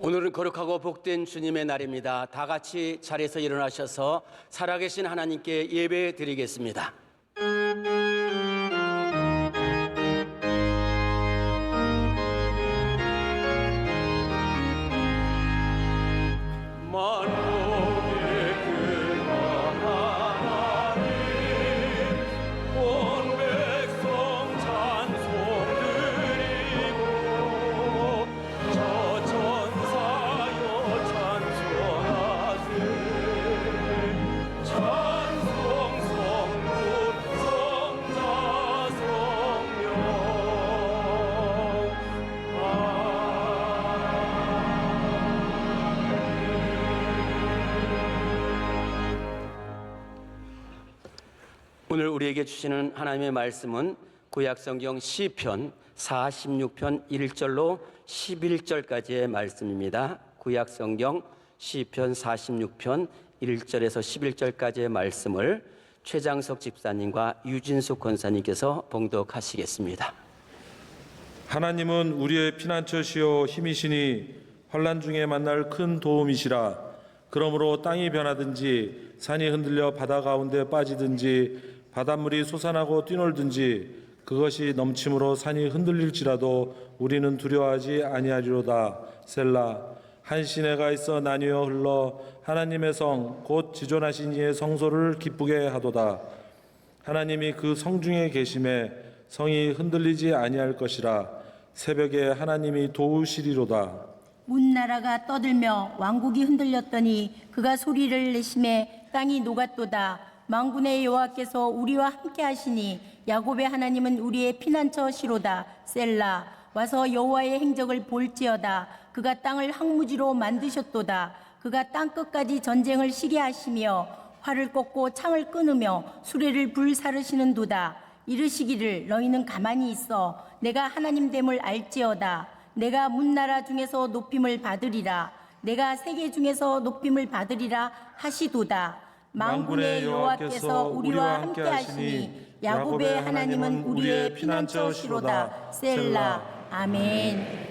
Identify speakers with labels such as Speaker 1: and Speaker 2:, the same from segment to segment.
Speaker 1: 오늘은 거룩하고 복된 주님의 날입니다. 다 같이 자리에서 일어나셔서 살아계신 하나님께 예배 드리겠습니다. 오늘 우리에게 주시는 하나님의 말씀은 구약성경 시편 46편 1절로 11절까지의 말씀입니다. 구약성경 시편 46편 1절에서 11절까지의 말씀을 최장석 집사님과 유진숙 권사님께서 봉독하시겠습니다.
Speaker 2: 하나님은 우리의 피난처시요 힘이시니 환난 중에 만날 큰 도움이시라. 그러므로 땅이 변하든지 산이 흔들려 바다 가운데 빠지든지 바닷물이 솟아나고 뛰놀든지 그것이 넘침으로 산이 흔들릴지라도 우리는 두려워하지 아니하리로다. 셀라. 한 시내가 있어 나뉘어 흘러 하나님의 성 곧 지존하신 이의 성소를 기쁘게 하도다. 하나님이 그 성중에 계심에 성이 흔들리지 아니할 것이라. 새벽에 하나님이 도우시리로다.
Speaker 3: 문나라가 떠들며 왕국이 흔들렸더니 그가 소리를 내심에 땅이 녹았도다. 만군의 여호와께서 우리와 함께 하시니 야곱의 하나님은 우리의 피난처시로다. 셀라. 와서 여호와의 행적을 볼지어다. 그가 땅을 황무지로 만드셨도다. 그가 땅끝까지 전쟁을 시게 하시며 활을 꺾고 창을 끊으며 수레를 불사르시는도다. 이르시기를 너희는 가만히 있어 내가 하나님됨을 알지어다. 내가 문나라 중에서 높임을 받으리라. 내가 세계 중에서 높임을 받으리라 하시도다. 만군의 여호와께서 우리와 함께 하시니 야곱의 하나님은 우리의 피난처시로다. 셀라. 아멘.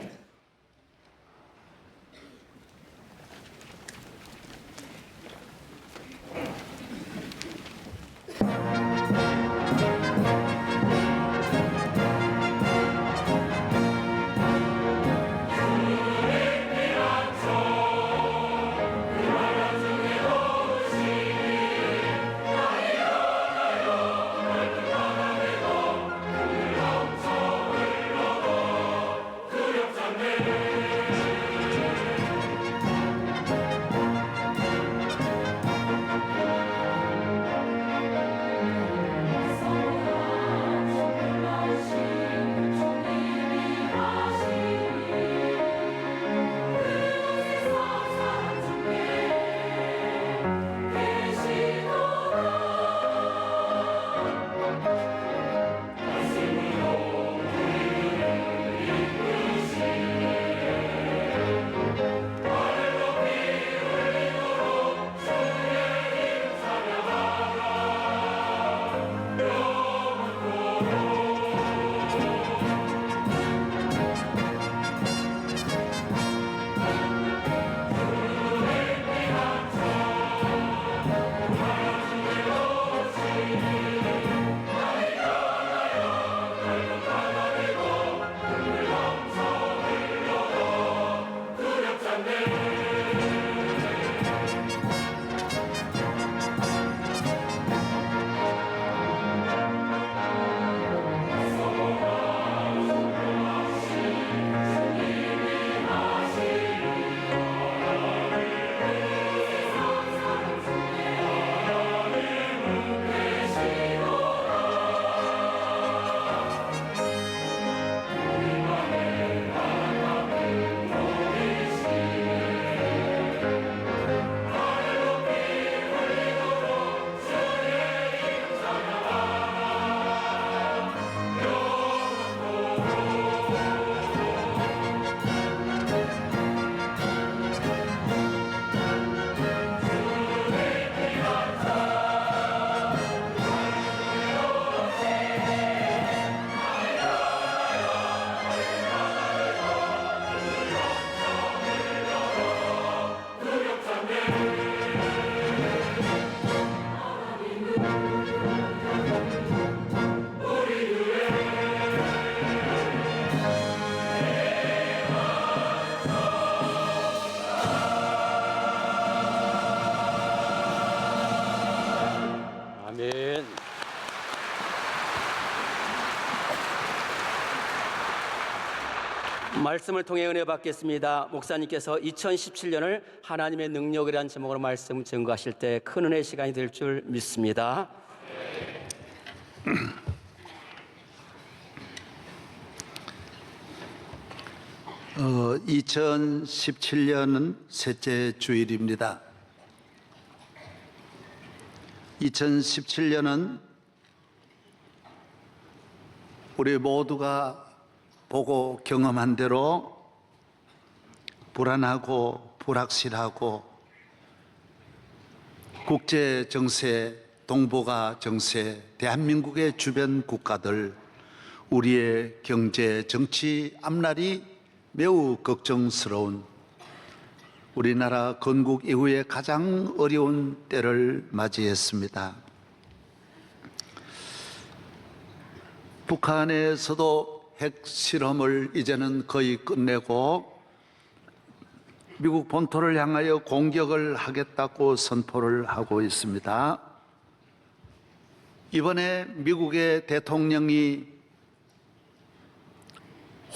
Speaker 1: 아멘. 말씀을 통해 은혜 받겠습니다. 목사님께서 2017년을 하나님의 능력이라는 제목으로 말씀 증거하실 때 큰 은혜의 시간이 될 줄 믿습니다.
Speaker 4: 2017년은 셋째 주일입니다. 2017년은 우리 모두가 보고 경험한 대로 불안하고 불확실하고 국제 정세, 동북아 정세, 대한민국의 주변 국가들, 우리의 경제, 정치 앞날이 매우 걱정스러운 우리나라 건국 이후에 가장 어려운 때를 맞이했습니다. 북한에서도 핵실험을 이제는 거의 끝내고 미국 본토를 향하여 공격을 하겠다고 선포를 하고 있습니다. 이번에 미국의 대통령이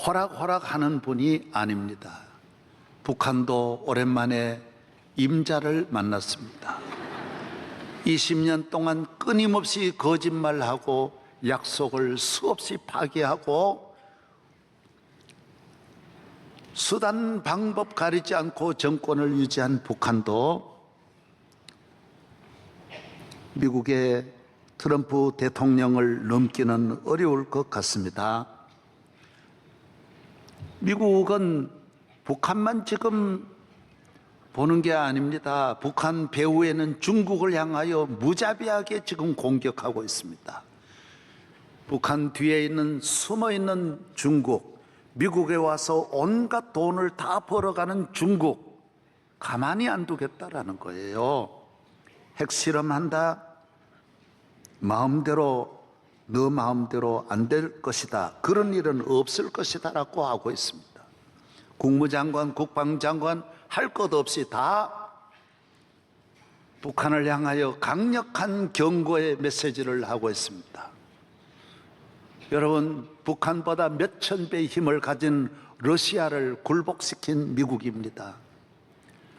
Speaker 4: 호락호락하는 분이 아닙니다. 북한도 오랜만에 임자를 만났습니다. 20년 동안 끊임없이 거짓말하고 약속을 수없이 파기하고 수단 방법 가리지 않고 정권을 유지한 북한도 미국의 트럼프 대통령을 넘기는 어려울 것 같습니다. 미국은 북한만 지금 보는 게 아닙니다. 북한 배후에는 중국을 향하여 무자비하게 지금 공격하고 있습니다. 북한 뒤에 있는 숨어있는 중국, 미국에 와서 온갖 돈을 다 벌어가는 중국, 가만히 안 두겠다라는 거예요. 핵실험한다, 마음대로 너 마음대로 안 될 것이다, 그런 일은 없을 것이다 라고 하고 있습니다. 국무장관, 국방장관 할 것 없이 다 북한을 향하여 강력한 경고의 메시지를 하고 있습니다. 여러분, 북한보다 몇천 배의 힘을 가진 러시아를 굴복시킨 미국입니다.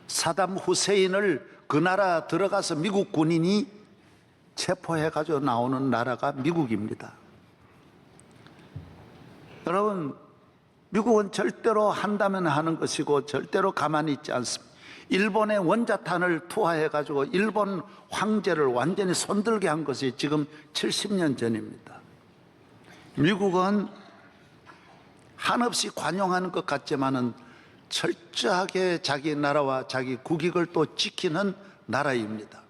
Speaker 4: 사담 후세인을 그 나라 들어가서 미국 군인이 체포해가지고 나오는 나라가 미국입니다. 여러분, 미국은 절대로 한다면 하는 것이고 절대로 가만히 있지 않습니다. 일본에 원자탄을 투하해가지고 일본 황제를 완전히 손들게 한 것이 지금 70년 전입니다. 미국은 한없이 관용하는 것 같지만은 철저하게 자기 나라와 자기 국익을 또 지키는 나라입니다.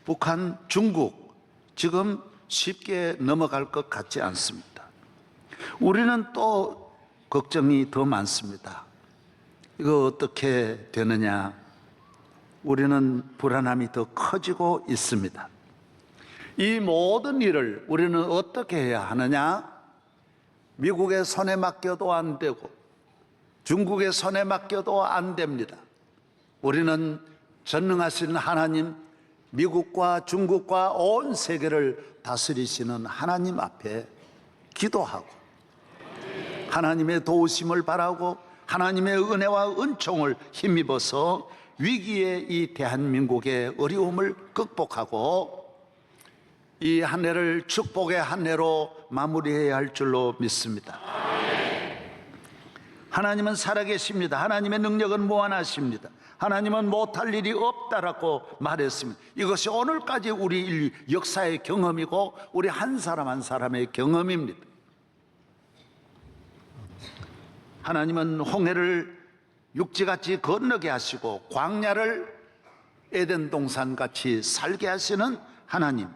Speaker 4: 북한, 중국 지금 쉽게 넘어갈 것 같지 않습니다. 우리는 또 걱정이 더 많습니다. 이거 어떻게 되느냐? 우리는 불안함이 더 커지고 있습니다. 이 모든 일을 우리는 어떻게 해야 하느냐? 미국의 손에 맡겨도 안 되고 중국의 손에 맡겨도 안 됩니다. 우리는 전능하신 하나님, 미국과 중국과 온 세계를 다스리시는 하나님 앞에 기도하고 하나님의 도우심을 바라고 하나님의 은혜와 은총을 힘입어서 위기의 이 대한민국의 어려움을 극복하고 이 한 해를 축복의 한 해로 마무리해야 할 줄로 믿습니다. 하나님은 살아계십니다. 하나님의 능력은 무한하십니다. 하나님은 못할 일이 없다라고 말했습니다. 이것이 오늘까지 우리 역사의 경험이고 우리 한 사람 한 사람의 경험입니다. 하나님은 홍해를 육지같이 건너게 하시고 광야를 에덴 동산같이 살게 하시는 하나님,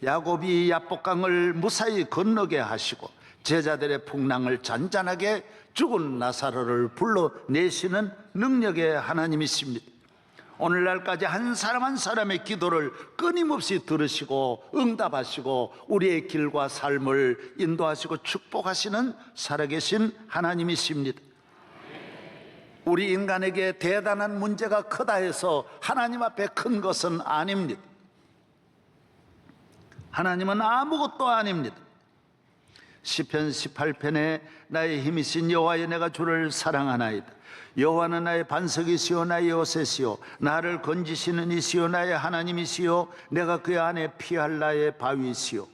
Speaker 4: 야곱이 야복강을 무사히 건너게 하시고 제자들의 풍랑을 잔잔하게 죽은 나사로를 불러내시는 능력의 하나님이십니다. 오늘날까지 한 사람 한 사람의 기도를 끊임없이 들으시고 응답하시고 우리의 길과 삶을 인도하시고 축복하시는 살아계신 하나님이십니다. 우리 인간에게 대단한 문제가 크다 해서 하나님 앞에 큰 것은 아닙니다. 하나님은 아무것도 아닙니다. 시편 18편에 나의 힘이신 여호와여 내가 주를 사랑하나이다. 여호와는 나의 반석이시요 나의 요새시요 나를 건지시는 이시요 나의 하나님이시요 내가 그 안에 피할 나의 바위시요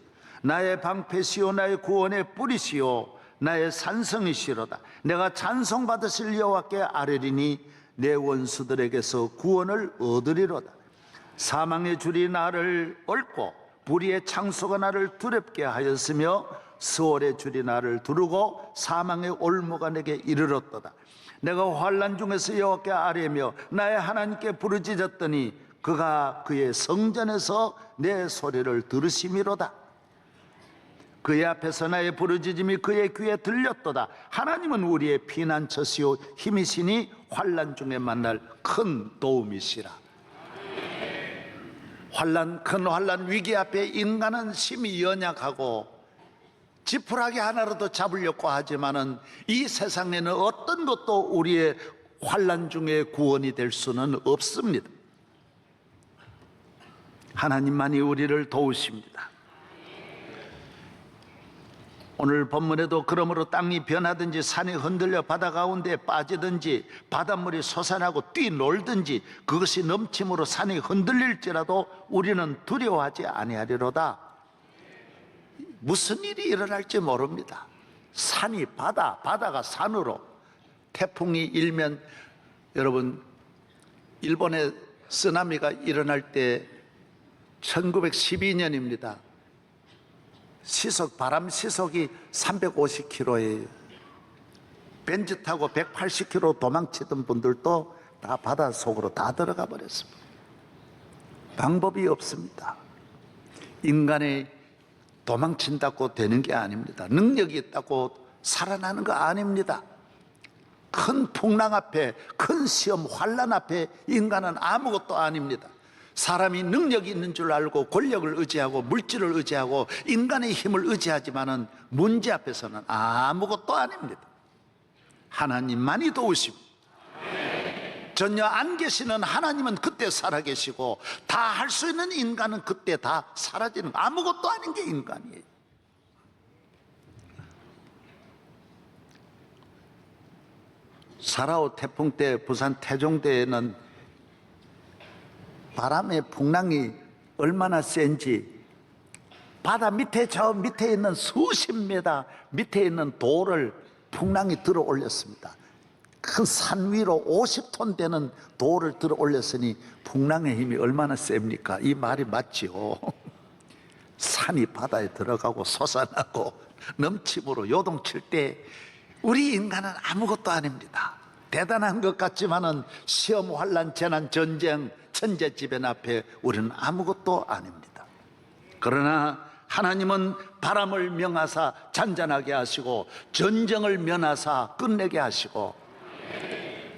Speaker 4: 나의 방패시요 나의 구원의 뿌리시요 나의 산성이시로다. 내가 찬송받으실 여호와께 아뢰리니 내 원수들에게서 구원을 얻으리로다. 사망의 줄이 나를 얽고 불의의 창소가 나를 두렵게 하였으며 스월의 줄이 나를 두르고 사망의 올무가 내게 이르렀도다. 내가 환난 중에서 여호와께 아뢰며 나의 하나님께 부르짖었더니 그가 그의 성전에서 내 소리를 들으심이로다. 그의 앞에서 나의 부르짖음이 그의 귀에 들렸도다. 하나님은 우리의 피난처시요 힘이시니 환난 중에 만날 큰 도움이시라. 큰 환난 위기 앞에 인간은 심히 연약하고 지푸라기 하나라도 잡으려고 하지만은 이 세상에는 어떤 것도 우리의 환난 중에 구원이 될 수는 없습니다. 하나님만이 우리를 도우십니다. 오늘 본문에도 그러므로 땅이 변하든지 산이 흔들려 바다 가운데 빠지든지 바닷물이 솟아나고 뛰놀든지 그것이 넘침으로 산이 흔들릴지라도 우리는 두려워하지 아니하리로다. 무슨 일이 일어날지 모릅니다. 산이 바다가 산으로 태풍이 일면 여러분 일본의 쓰나미가 일어날 때 1912년입니다. 바람 시속이 350km예요. 벤츠 타고 180km 도망치던 분들도 다 바다 속으로 다 들어가 버렸습니다. 방법이 없습니다. 인간이 도망친다고 되는 게 아닙니다. 능력이 있다고 살아나는 거 아닙니다. 큰 풍랑 앞에, 큰 시험, 환난 앞에 인간은 아무것도 아닙니다. 사람이 능력이 있는 줄 알고 권력을 의지하고 물질을 의지하고 인간의 힘을 의지하지만은 문제 앞에서는 아무것도 아닙니다. 하나님만이 도우십니다. 전혀 안 계시는 하나님은 그때 살아계시고 다 할 수 있는 인간은 그때 다 사라지는 거. 아무것도 아닌 게 인간이에요. 사라오 태풍 때 부산 태종대에는 바람의 풍랑이 얼마나 센지 바다 밑에 저 밑에 있는 수십 미터 밑에 있는 돌을 풍랑이 들어 올렸습니다. 큰 산 위로 50톤 되는 돌을 들어 올렸으니 풍랑의 힘이 얼마나 셉니까? 이 말이 맞지요. 산이 바다에 들어가고 솟아나고 넘침으로 요동칠 때 우리 인간은 아무것도 아닙니다. 대단한 것 같지만은 시험, 환난, 재난, 전쟁, 천재지변 앞에 우리는 아무것도 아닙니다. 그러나 하나님은 바람을 명하사 잔잔하게 하시고 전쟁을 면하사 끝내게 하시고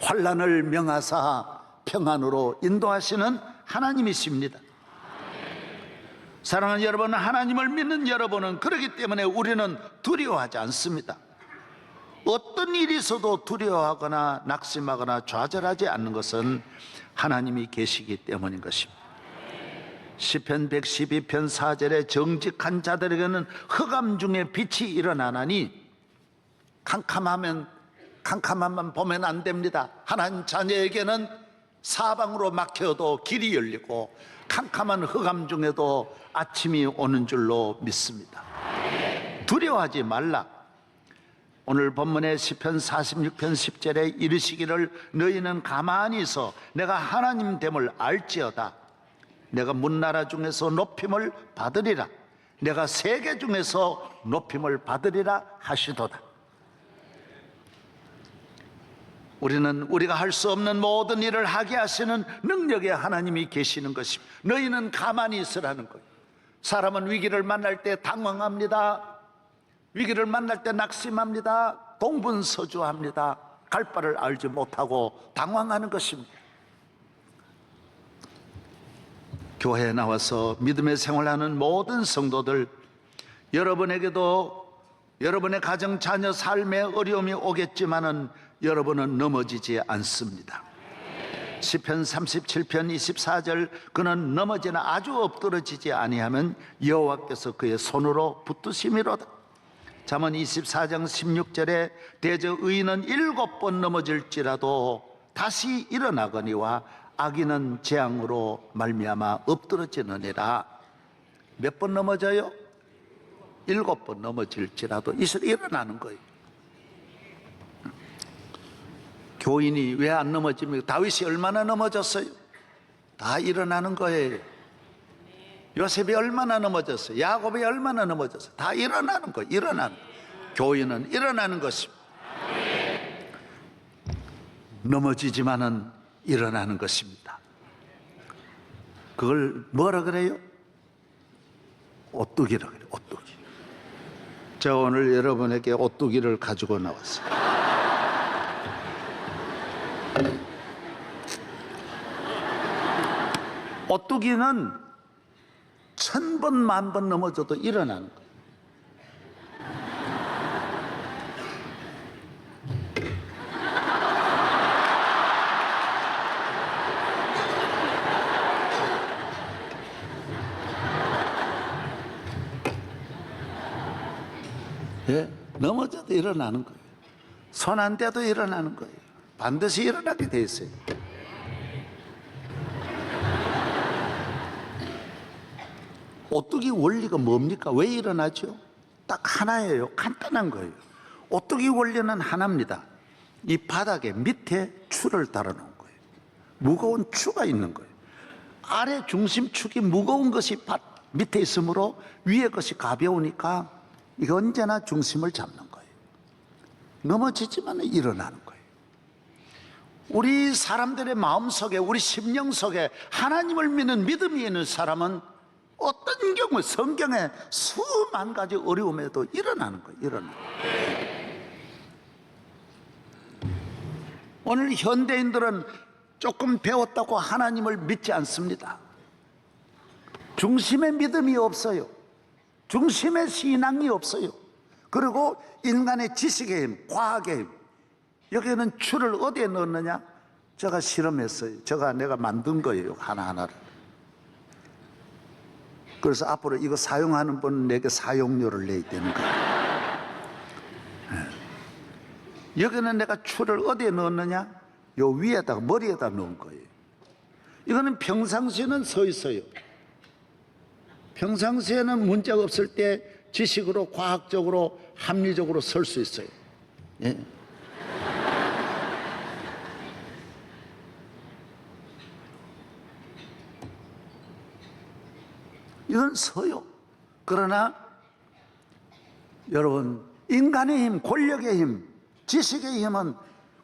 Speaker 4: 환난을 명하사 평안으로 인도하시는 하나님이십니다. 사랑하는 여러분, 하나님을 믿는 여러분은 그렇기 때문에 우리는 두려워하지 않습니다. 어떤 일이 있어도 두려워하거나 낙심하거나 좌절하지 않는 것은 하나님이 계시기 때문인 것입니다. 시편 112편 4절에 정직한 자들에게는 흑암 중에 빛이 일어나나니 캄캄함만 보면 안 됩니다. 하나님 자녀에게는 사방으로 막혀도 길이 열리고 캄캄한 흑암 중에도 아침이 오는 줄로 믿습니다. 두려워하지 말라. 오늘 본문의 시편 46편 10절에 이르시기를 너희는 가만히 있어 내가 하나님 됨을 알지어다. 내가 문나라 중에서 높임을 받으리라. 내가 세계 중에서 높임을 받으리라 하시도다. 우리는 우리가 할 수 없는 모든 일을 하게 하시는 능력의 하나님이 계시는 것입니다. 너희는 가만히 있으라는 거예요. 사람은 위기를 만날 때 당황합니다. 위기를 만날 때 낙심합니다. 동분서주합니다. 갈 바를 알지 못하고 당황하는 것입니다. 교회에 나와서 믿음의 생활하는 모든 성도들, 여러분에게도 여러분의 가정, 자녀, 삶에 어려움이 오겠지만은 여러분은 넘어지지 않습니다. 시편 37편 24절 그는 넘어지나 아주 엎드러지지 아니하면 여호와께서 그의 손으로 붙드심이로다. 잠언 24장 16절에 대저 의인은 7번 넘어질지라도 다시 일어나거니와 악인은 재앙으로 말미암아 엎드러지느니라. 몇 번 넘어져요? 7번 넘어질지라도 이슬 일어나는 거예요. 교인이 왜 안 넘어집니까? 다윗이 얼마나 넘어졌어요? 다 일어나는 거예요. 요셉이 얼마나 넘어졌어요? 야곱이 얼마나 넘어졌어요? 다 일어나는 거예요. 일어나는 거예요. 교인은 일어나는 것입니다. 넘어지지만은 일어나는 것입니다. 그걸 뭐라 그래요? 오뚜기라 그래요. 오뚜기. 제가 오늘 여러분에게 오뚜기를 가지고 나왔어요. 오뚜기는 1000번, 10,000번 넘어져도 일어나는 거예요. 예, 넘어져도 일어나는 거예요. 손 안 대도 일어나는 거예요. 반드시 일어나게 돼 있어요. 오뚜기 원리가 뭡니까? 왜 일어나죠? 딱 하나예요. 간단한 거예요. 오뚜기 원리는 하나입니다. 이 바닥에 밑에 추를 달아놓은 거예요. 무거운 추가 있는 거예요. 아래 중심축이 무거운 것이 밑에 있으므로 위에 것이 가벼우니까 이거 언제나 중심을 잡는 거예요. 넘어지지만 일어나는 거예요. 우리 사람들의 마음속에, 우리 심령 속에 하나님을 믿는 믿음이 있는 사람은 어떤 경우 성경에 수만 가지 어려움에도 일어나는 거예요. 일어나는 거예요. 오늘 현대인들은 조금 배웠다고 하나님을 믿지 않습니다. 중심의 믿음이 없어요. 중심의 신앙이 없어요. 그리고 인간의 지식의 힘, 과학의 힘, 여기는 추를 어디에 넣느냐? 제가 실험했어요. 내가 만든 거예요. 하나하나를. 그래서 앞으로 이거 사용하는 분은 내게 사용료를 내야 되는 거예요. 여기는 내가 추를 어디에 넣었느냐? 요 위에다가, 머리에다 넣은 거예요. 이거는 평상시에는 서 있어요. 평상시에는 문제가 없을 때 지식으로, 과학적으로, 합리적으로 설 수 있어요. 예. 이건 서요. 그러나 여러분, 인간의 힘, 권력의 힘, 지식의 힘은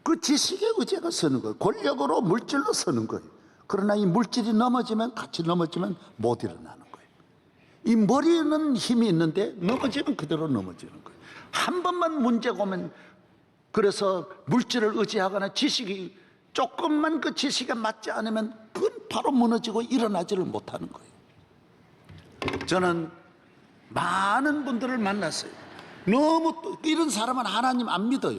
Speaker 4: 그 지식의 의지가 서는 거예요. 권력으로, 물질로 서는 거예요. 그러나 이 물질이 넘어지면, 같이 넘어지면 못 일어나는 거예요. 이 머리에는 힘이 있는데 넘어지면 그대로 넘어지는 거예요. 한 번만 문제가 오면, 그래서 물질을 의지하거나 지식이 조금만 그 지식에 맞지 않으면 그건 바로 무너지고 일어나지를 못하는 거예요. 저는 많은 분들을 만났어요. 너무 이런 사람은 하나님 안 믿어요.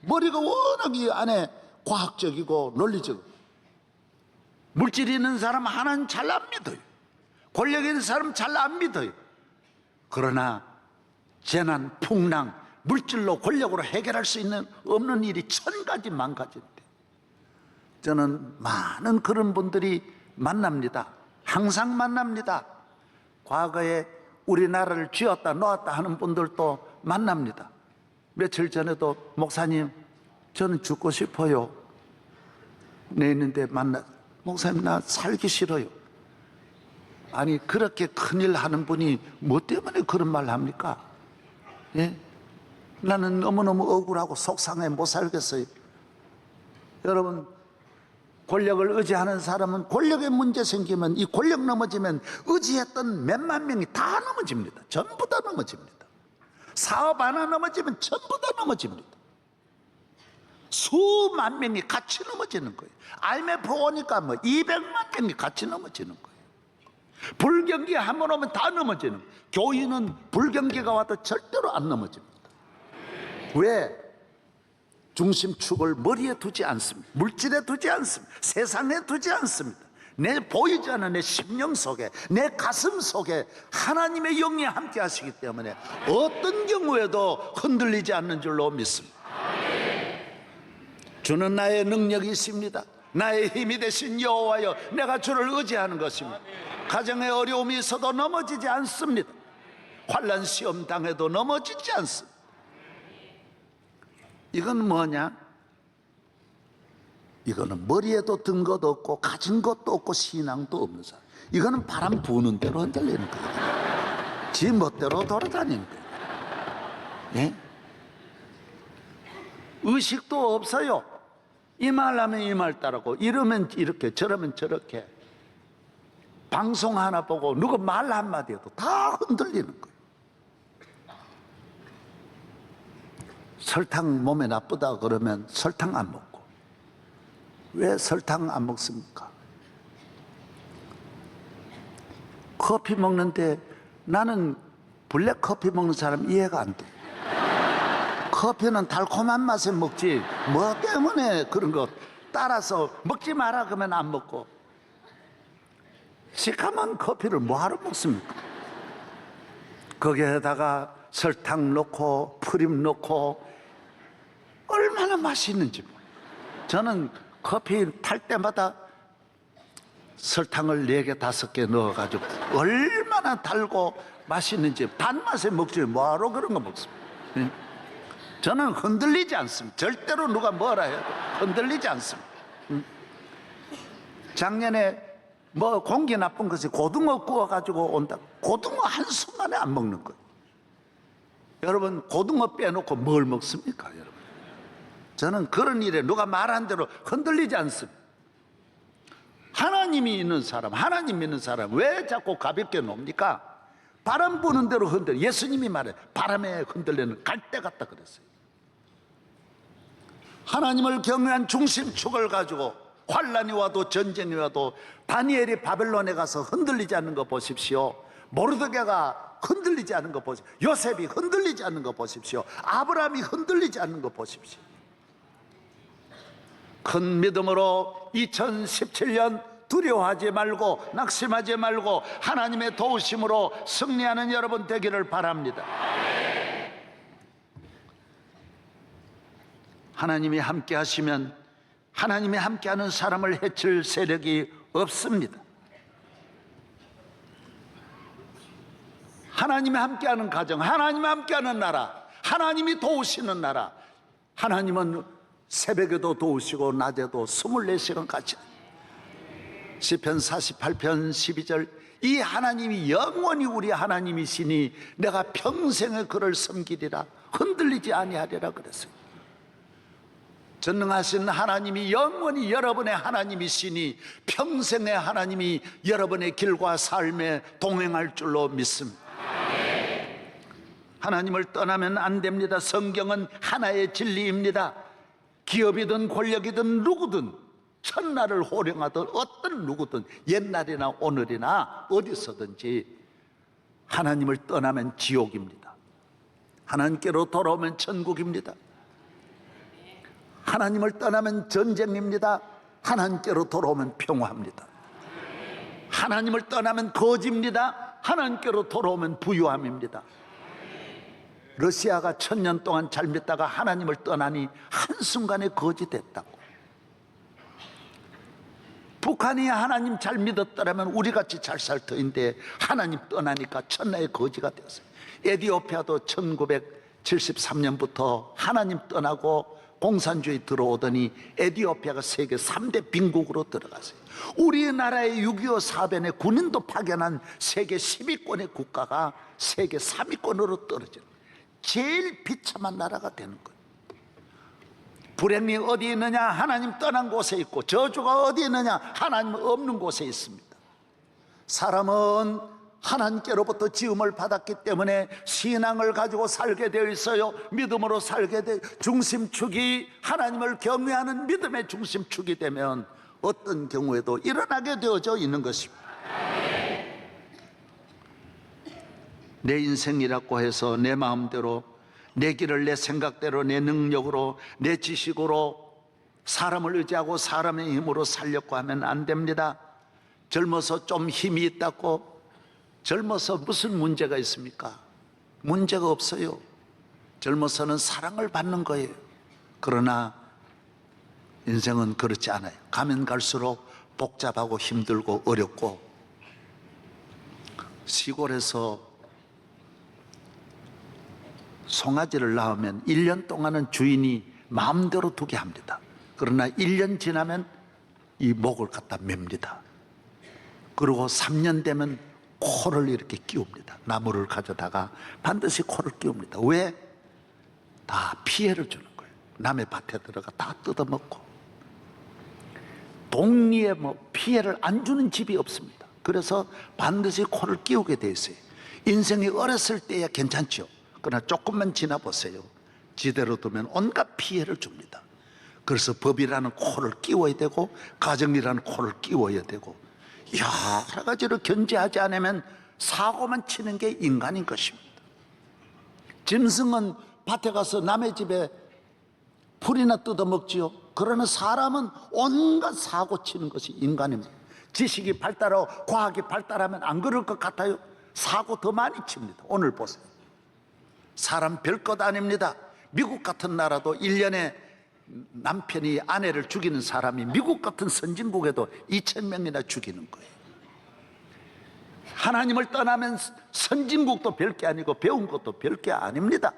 Speaker 4: 머리가 워낙 이 안에 과학적이고 논리적. 물질이 있는 사람은 하나님 잘 안 믿어요. 권력이 있는 사람은 잘 안 믿어요. 그러나 재난, 풍랑, 물질로, 권력으로 해결할 수 있는 없는 일이 1000가지, 10,000가지인데 저는 많은 그런 분들이 만납니다. 항상 만납니다. 과거에 우리나라를 쥐었다 놓았다 하는 분들도 만납니다. 며칠 전에도 목사님, 저는 죽고 싶어요. 네, 있는데 목사님, 나 살기 싫어요. 아니, 그렇게 큰일 하는 분이 뭐 때문에 그런 말 합니까? 예? 나는 너무너무 억울하고 속상해 못 살겠어요. 여러분, 권력을 의지하는 사람은 권력에 문제 생기면, 이 권력 넘어지면 의지했던 몇만 명이 다 넘어집니다. 전부 다 넘어집니다. 사업 하나 넘어지면 전부 다 넘어집니다. 수만 명이 같이 넘어지는 거예요. IMF 오니까 200만 명이 같이 넘어지는 거예요. 불경기 한번 오면 다 넘어지는 거예요. 교인은 불경기가 와도 절대로 안 넘어집니다. 왜? 중심축을 머리에 두지 않습니다. 물질에 두지 않습니다. 세상에 두지 않습니다. 내 보이지 않는 내 심령 속에, 내 가슴 속에 하나님의 영이 함께 하시기 때문에 어떤 경우에도 흔들리지 않는 줄로 믿습니다. 주는 나의 능력이십니다. 나의 힘이 되신 여호와여, 내가 주를 의지하는 것입니다. 가정에 어려움이 있어도 넘어지지 않습니다. 환난 시험 당해도 넘어지지 않습니다. 이건 뭐냐? 이거는 머리에도 든 것도 없고 가진 것도 없고 신앙도 없는 사람. 이거는 바람 부는 대로 흔들리는 거예요. 지 멋대로 돌아다니는 거예요. 예? 의식도 없어요. 이 말 하면 이 말 따르고, 이러면 이렇게 저러면 저렇게. 방송 하나 보고 누구 말 한마디 해도 다 흔들리는 거예요. 설탕 몸에 나쁘다 그러면 설탕 안 먹고. 왜 설탕 안 먹습니까? 커피 먹는데 나는 블랙 커피 먹는 사람 이해가 안 돼. 커피는 달콤한 맛에 먹지 뭐 때문에 그런 거 따라서 먹지 마라 그러면 안 먹고, 시커먼 커피를 뭐하러 먹습니까? 거기에다가 설탕 넣고 프림 넣고 얼마나 맛있는지. 저는 커피 탈 때마다 설탕을 4개 5개 넣어가지고 얼마나 달고 맛있는지, 단맛에 먹지 뭐하러 그런 거 먹습니까? 저는 흔들리지 않습니다. 절대로 누가 뭐라 해도 흔들리지 않습니다. 작년에 뭐 공기 나쁜 것이 고등어 구워가지고 온다. 고등어 한순간에 안 먹는 거예요. 여러분, 고등어 빼놓고 뭘 먹습니까, 여러분? 저는 그런 일에 누가 말한 대로 흔들리지 않습니다. 하나님이 있는 사람, 하나님 믿는 사람 왜 자꾸 가볍게 놉니까? 바람 부는 대로 흔들려. 예수님이 말해 바람에 흔들리는 갈대 같다 그랬어요. 하나님을 경외한 중심축을 가지고 환란이 와도 전쟁이 와도 다니엘이 바벨론에 가서 흔들리지 않는 거 보십시오. 모르드게가 흔들리지 않는 거 보십시오. 요셉이 흔들리지 않는 거 보십시오. 아브라함이 흔들리지 않는 거 보십시오. 큰 믿음으로 2017년 두려워하지 말고 낙심하지 말고 하나님의 도우심으로 승리하는 여러분 되기를 바랍니다. 하나님이 함께 하시면 하나님이 함께하는 사람을 해칠 세력이 없습니다. 하나님이 함께하는 가정, 하나님이 함께하는 나라, 하나님이 도우시는 나라. 하나님은 새벽에도 도우시고 낮에도 24시간 같이. 시편 48편 12절, 이 하나님이 영원히 우리 하나님이시니 내가 평생에 그를 섬기리라, 흔들리지 아니하리라 그랬어요. 전능하신 하나님이 영원히 여러분의 하나님이시니 평생의 하나님이 여러분의 길과 삶에 동행할 줄로 믿습니다. 하나님을 떠나면 안 됩니다. 성경은 하나의 진리입니다. 기업이든 권력이든 누구든 천나를 호령하던 어떤 누구든 옛날이나 오늘이나 어디서든지 하나님을 떠나면 지옥입니다. 하나님께로 돌아오면 천국입니다. 하나님을 떠나면 전쟁입니다. 하나님께로 돌아오면 평화입니다. 하나님을 떠나면 거지입니다. 하나님께로 돌아오면 부유함입니다. 러시아가 1000년 동안 잘 믿다가 하나님을 떠나니 한순간에 거지 됐다고. 북한이 하나님 잘 믿었더라면 우리같이 잘 살 터인데 하나님 떠나니까 천하의 거지가 되었어요. 에티오피아도 1973년부터 하나님 떠나고 공산주의 들어오더니 에티오피아가 세계 3대 빈국으로 들어갔어요. 우리나라의 6.25 사변에 군인도 파견한 세계 10위권의 국가가 세계 3위권으로 떨어지는 거예요. 제일 비참한 나라가 되는 거예요. 불행이 어디 있느냐? 하나님 떠난 곳에 있고, 저주가 어디 있느냐? 하나님 없는 곳에 있습니다. 사람은 하나님께로부터 지음을 받았기 때문에 신앙을 가지고 살게 되어 있어요. 믿음으로 살게 돼. 중심축이 하나님을 경외하는 믿음의 중심축이 되면 어떤 경우에도 일어나게 되어져 있는 것입니다. 내 인생이라고 해서 내 마음대로 내 길을 내 생각대로, 내 능력으로, 내 지식으로, 사람을 의지하고 사람의 힘으로 살려고 하면 안 됩니다. 젊어서 좀 힘이 있다고 젊어서 무슨 문제가 있습니까? 문제가 없어요. 젊어서는 사랑을 받는 거예요. 그러나 인생은 그렇지 않아요. 가면 갈수록 복잡하고 힘들고 어렵고, 시골에서 송아지를 낳으면 1년 동안은 주인이 마음대로 두게 합니다. 그러나 1년 지나면 이 목을 갖다 맵니다. 그리고 3년 되면 코를 이렇게 끼웁니다. 나무를 가져다가 반드시 코를 끼웁니다. 왜? 다 피해를 주는 거예요. 남의 밭에 들어가 다 뜯어먹고. 동리에 피해를 안 주는 집이 없습니다. 그래서 반드시 코를 끼우게 돼 있어요. 인생이 어렸을 때야 괜찮죠. 그러나 조금만 지나 보세요. 지대로 두면 온갖 피해를 줍니다. 그래서 법이라는 코를 끼워야 되고, 가정이라는 코를 끼워야 되고, 여러 가지로 견제하지 않으면 사고만 치는 게 인간인 것입니다. 짐승은 밭에 가서 남의 집에 풀이나 뜯어먹지요. 그러나 사람은 온갖 사고 치는 것이 인간입니다. 지식이 발달하고 과학이 발달하면 안 그럴 것 같아요. 사고 더 많이 칩니다. 오늘 보세요. 사람 별것 아닙니다. 미국 같은 나라도 1년에 남편이 아내를 죽이는 사람이 미국 같은 선진국에도 2,000명이나 죽이는 거예요. 하나님을 떠나면 선진국도 별게 아니고 배운 것도 별게 아닙니다.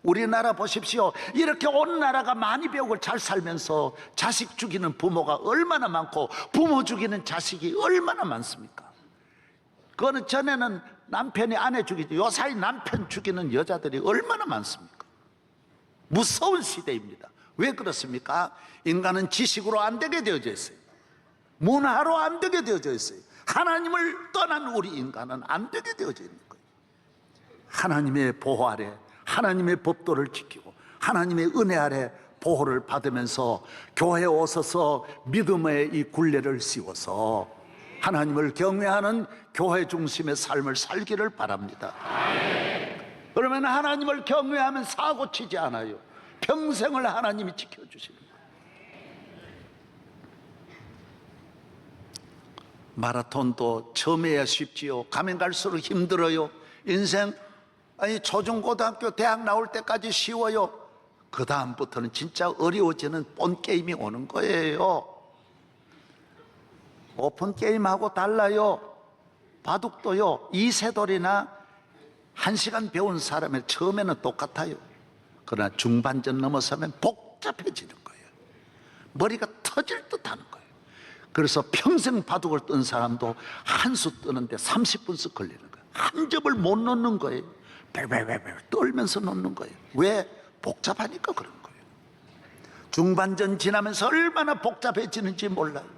Speaker 4: 우리나라 보십시오. 이렇게 온 나라가 많이 배우고 잘 살면서 자식 죽이는 부모가 얼마나 많고 부모 죽이는 자식이 얼마나 많습니까? 그거는 전에는 남편이 아내 죽이지, 요사이 남편 죽이는 여자들이 얼마나 많습니까? 무서운 시대입니다. 왜 그렇습니까? 인간은 지식으로 안 되게 되어져 있어요. 문화로 안 되게 되어져 있어요. 하나님을 떠난 우리 인간은 안 되게 되어져 있는 거예요. 하나님의 보호 아래, 하나님의 법도를 지키고 하나님의 은혜 아래 보호를 받으면서 교회에 오셔서 믿음의 이 굴레를 씌워서 하나님을 경외하는 교회 중심의 삶을 살기를 바랍니다. 그러면 하나님을 경외하면 사고 치지 않아요. 평생을 하나님이 지켜주시는 거예요. 마라톤도 처음에야 쉽지요. 가면 갈수록 힘들어요. 인생 초중고등학교 대학 나올 때까지 쉬워요. 그 다음부터는 진짜 어려워지는 본 게임이 오는 거예요. 오픈 게임하고 달라요. 바둑도요, 이세돌이나 1시간 배운 사람의 처음에는 똑같아요. 그러나 중반전 넘어서면 복잡해지는 거예요. 머리가 터질 듯 하는 거예요. 그래서 평생 바둑을 뜬 사람도 한 수 뜨는데 30분씩 걸리는 거예요. 한 점을 못 놓는 거예요. 벨벨벨벨 떨면서 놓는 거예요. 왜? 복잡하니까 그런 거예요. 중반전 지나면서 얼마나 복잡해지는지 몰라요.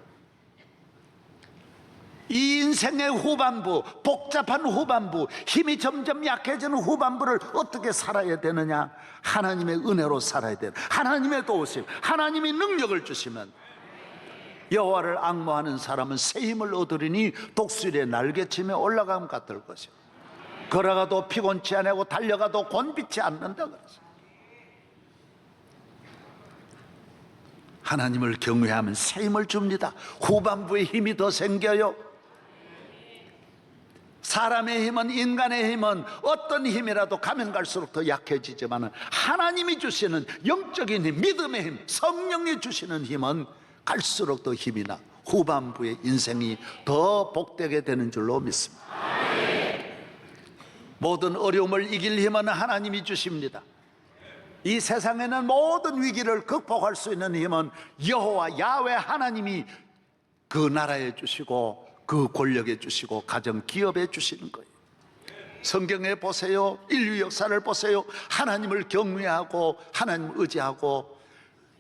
Speaker 4: 이 인생의 후반부, 복잡한 후반부, 힘이 점점 약해지는 후반부를 어떻게 살아야 되느냐? 하나님의 은혜로 살아야 돼요. 하나님의 도우심, 하나님이 능력을 주시면 여호와를 앙모하는 사람은 새 힘을 얻으리니 독수리의 날개치며 올라감 같을 것이요. 걸어가도 피곤치 않고 달려가도 곤비치 않는다 그랬어요. 하나님을 경외하면 새 힘을 줍니다. 후반부에 힘이 더 생겨요. 사람의 힘은, 인간의 힘은 어떤 힘이라도 가면 갈수록 더 약해지지만 하나님이 주시는 영적인 힘, 믿음의 힘, 성령이 주시는 힘은 갈수록 더 힘이 나 후반부의 인생이 더 복되게 되는 줄로 믿습니다. 모든 어려움을 이길 힘은 하나님이 주십니다. 이 세상에는 모든 위기를 극복할 수 있는 힘은 여호와 야훼 하나님이 그 나라에 주시고 그 권력에 주시고 가정 기업에 주시는 거예요. 성경에 보세요. 인류 역사를 보세요. 하나님을 경외하고 하나님을 의지하고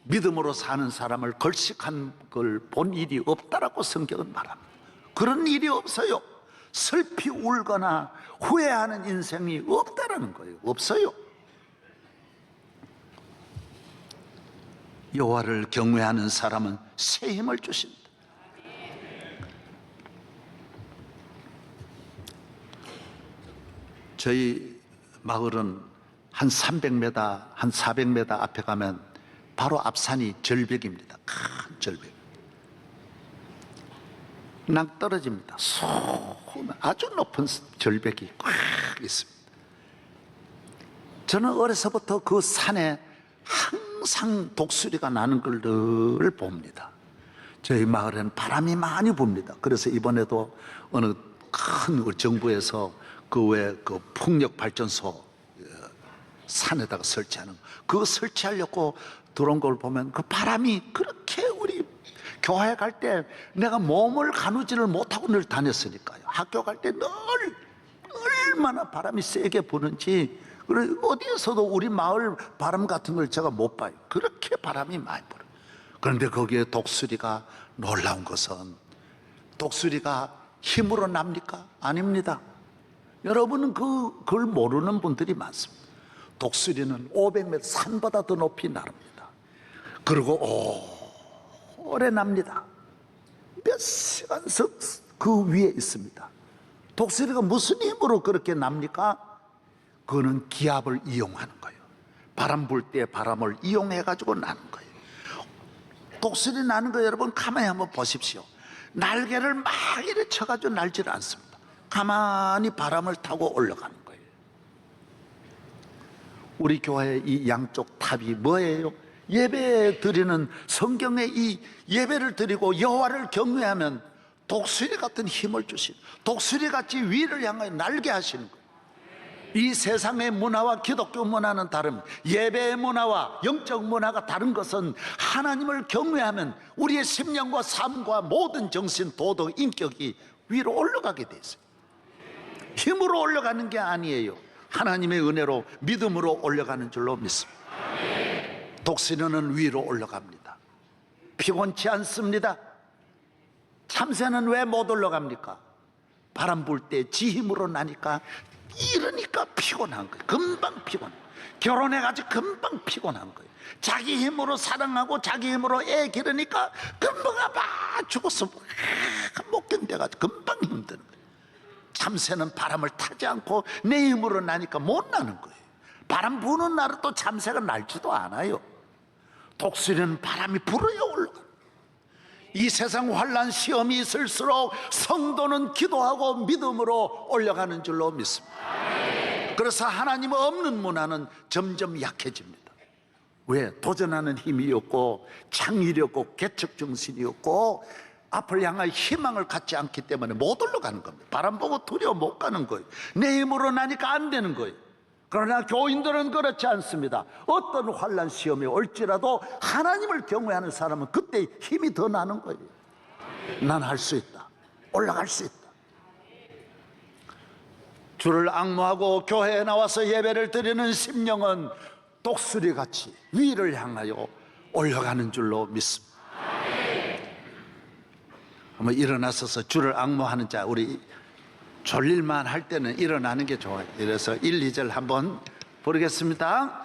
Speaker 4: 믿음으로 사는 사람을 걸식한 걸 본 일이 없다라고 성경은 말합니다. 그런 일이 없어요. 슬피 울거나 후회하는 인생이 없다라는 거예요. 없어요. 여호와를 경외하는 사람은 새 힘을 주신다. 저희 마을은 한 300m, 한 400m 앞에 가면 바로 앞산이 절벽입니다. 큰 절벽. 낭떠러집니다. 아주 높은 절벽이 꽉 있습니다. 저는 어려서부터 그 산에 항상 독수리가 나는 걸 늘 봅니다. 저희 마을에는 바람이 많이 붑니다. 그래서 이번에도 어느 큰 정부에서 그 풍력 발전소 산에다가 설치하는 그거 설치하려고 들어온 걸 보면 그 바람이 그렇게 우리 교회 갈 때 내가 몸을 가누지를 못하고 늘 다녔으니까요. 학교 갈 때 늘 얼마나 바람이 세게 부는지 어디에서도 우리 마을 바람 같은 걸 제가 못 봐요. 그렇게 바람이 많이 불어요. 그런데 거기에 독수리가 놀라운 것은 독수리가 힘으로 납니까? 아닙니다. 여러분은 그걸 모르는 분들이 많습니다. 독수리는 500m 산보다 더 높이 나릅니다. 그리고 오래 납니다. 몇 시간씩 그 위에 있습니다. 독수리가 무슨 힘으로 그렇게 납니까? 그거는 기압을 이용하는 거예요. 바람 불 때 바람을 이용해 가지고 나는 거예요. 독수리 나는 거 여러분 가만히 한번 보십시오. 날개를 막 이렇게 쳐가지고 날지를 않습니다. 가만히 바람을 타고 올라가는 거예요. 우리 교회 이 양쪽 탑이 뭐예요? 예배 드리는 성경에 이 예배를 드리고 여호와를 경외하면 독수리 같은 힘을 주시는, 독수리 같이 위를 향하여 날게 하시는 거예요. 이 세상의 문화와 기독교 문화는 다릅니다. 예배의 문화와 영적 문화가 다른 것은 하나님을 경외하면 우리의 심령과 삶과 모든 정신, 도덕, 인격이 위로 올라가게 돼 있어요. 힘으로 올라가는 게 아니에요. 하나님의 은혜로 믿음으로 올라가는 줄로 믿습니다. 독수리는 위로 올라갑니다. 피곤치 않습니다. 참새는 왜 못 올라갑니까? 바람 불 때 지 힘으로 나니까 이러니까 피곤한 거예요. 금방 피곤해. 결혼해가지고 금방 피곤한 거예요. 자기 힘으로 사랑하고 자기 힘으로 애 기르니까 금방 아파 죽었어. 못 견뎌가지고 금방 힘드는 거예요. 참새는 바람을 타지 않고 내 힘으로 나니까 못 나는 거예요. 바람 부는 날은 또 참새가 날지도 않아요. 독수리는 바람이 불어야 올라가. 이 세상 환난 시험이 있을수록 성도는 기도하고 믿음으로 올라가는 줄로 믿습니다. 그래서 하나님 없는 문화는 점점 약해집니다. 왜? 도전하는 힘이 없고 창의력 없고 개척정신이 없고 앞을 향하여 희망을 갖지 않기 때문에 못 올라가는 겁니다. 바람 보고 두려워 못 가는 거예요. 내 힘으로 나니까 안 되는 거예요. 그러나 교인들은 그렇지 않습니다. 어떤 환난 시험이 올지라도 하나님을 경외하는 사람은 그때 힘이 더 나는 거예요. 난 할 수 있다. 올라갈 수 있다. 주를 앙모하고 교회에 나와서 예배를 드리는 심령은 독수리같이 위를 향하여 올라가는 줄로 믿습니다. 한번 일어나서서 주를 앙모하는 자, 우리 졸릴만 할 때는 일어나는 게 좋아요. 이래서 1, 2절 한번 부르겠습니다.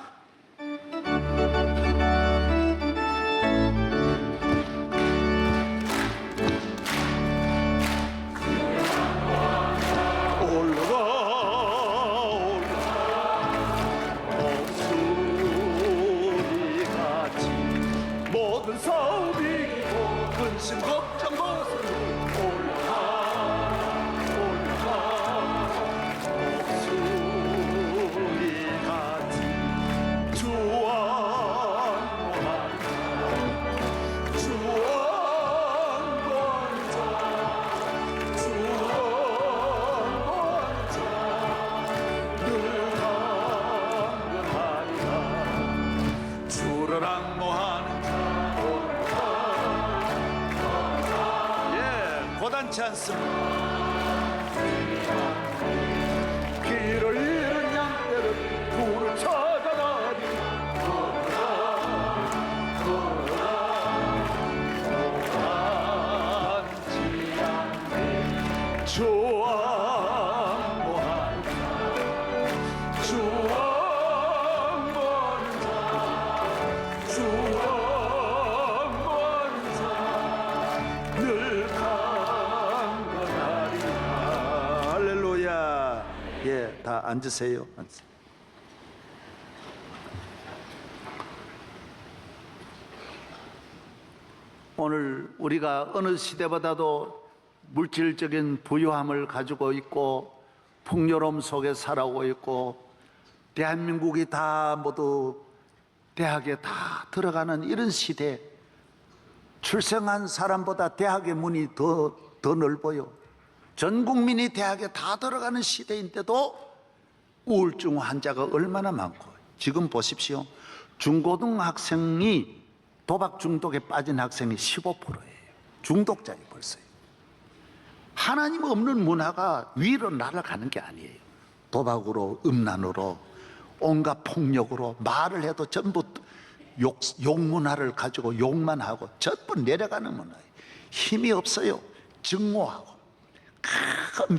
Speaker 4: 독수리같이 모든 싸움 이기고 근심 걱정 벗은 고단치 않습니다. 길을 잃은 양떼를 불을 찾아다니 고단치 않네. 주 앙모하는 자, 주 앙모하는 자, 주 앙모하는 자, 늘 할렐루야. 예, 다 앉으세요. 앉으세요. 오늘 우리가 어느 시대보다도 물질적인 부유함을 가지고 있고 풍요로움 속에 살아오고 있고 대한민국이 다 모두 대학에 다 들어가는 이런 시대, 출생한 사람보다 대학의 문이 더 넓어요. 전 국민이 대학에 다 들어가는 시대인데도 우울증 환자가 얼마나 많고, 지금 보십시오. 중고등학생이 도박 중독에 빠진 학생이 15%예요. 중독자이 벌써요. 하나님 없는 문화가 위로 날아가는 게 아니에요. 도박으로, 음란으로, 온갖 폭력으로, 말을 해도 전부 욕 문화를 가지고 욕만 하고 전부 내려가는 문화예요. 힘이 없어요. 증오하고